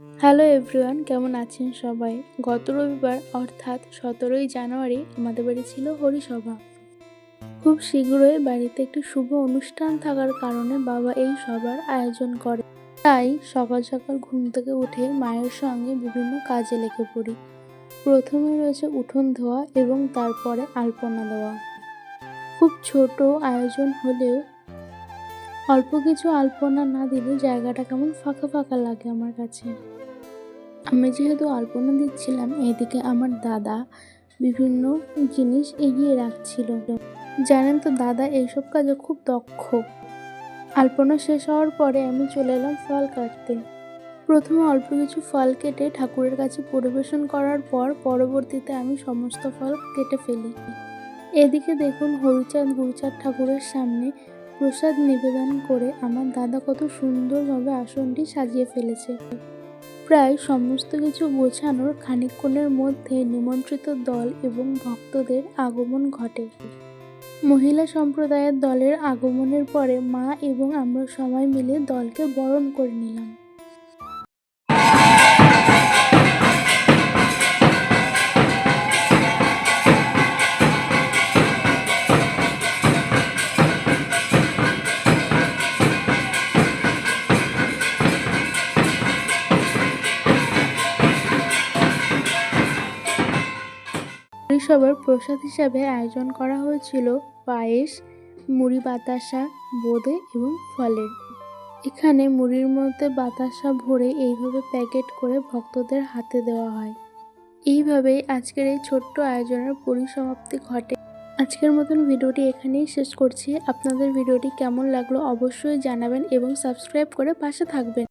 Hello everyone, কেমন আছেন সবাই? গত রবিবার অর্থাৎ 17ই জানুয়ারি আমাদের বাড়ি ছিল হরিসভা। খুব শীঘ্রই বাড়িতে একটি শুভ অনুষ্ঠান থাকার কারণে বাবা এই সভার আয়োজন করে। তাই সকাল সকাল ঘুম থেকে উঠে মায়ের সঙ্গে বিভিন্ন কাজে লেগে পড়ি। প্রথমে রয়েছে উঠোন ধোয়া এবং তারপরে আলপনা দেওয়া। খুব ছোট আয়োজন হলেও অল্প কিছু আলপনা না দিলে জায়গাটা কেমন ফাঁকা ফাঁকা লাগে আমার কাছে। আমি যেহেতু আলপনা দিচ্ছিলাম, এদিকে আমার দাদা বিভিন্ন জিনিস এগিয়ে রাখছিল। জানেন তো, দাদা এইসব কাজে খুব দক্ষ। আলপনা শেষ হওয়ার পরে আমি চলে এলাম ফল কাটতে। প্রথমে অল্প কিছু ফল কেটে ঠাকুরের কাছে পরিবেশন করার পর পরবর্তীতে আমি সমস্ত ফল কেটে ফেলি। এদিকে দেখুন, হরিচাঁদ গুরুচাঁদ ঠাকুরের সামনে প্রসাদ নিবেদন করে আমার দাদা কত সুন্দরভাবে আসনটি সাজিয়ে ফেলেছে। প্রায় সমস্ত কিছু গোছানোর খানিকক্ষণের মধ্যে নিমন্ত্রিত দল এবং ভক্তদের আগমন ঘটে। মহিলা সম্প্রদায়ের দলের আগমনের পরে মা এবং আমরা সবাই মিলে দলকে বরণ করে নিলাম। হরিসভার প্রসাদ হিসাবে আয়োজন করা হয়েছিল পায়েস, মুড়ি, বাতাসা, বোঁদে এবং ফলের। এখানে মুড়ির মধ্যে বাতাসা ভরে এইভাবে প্যাকেট করে ভক্তদের হাতে দেওয়া হয়। এইভাবেই আজকের এই ছোট্ট আয়োজনের পরিসমাপ্তি ঘটে। আজকের মতন ভিডিওটি এখানেই শেষ করছি। আপনাদের ভিডিওটি কেমন লাগলো অবশ্যই জানাবেন এবং সাবস্ক্রাইব করে পাশে থাকবেন।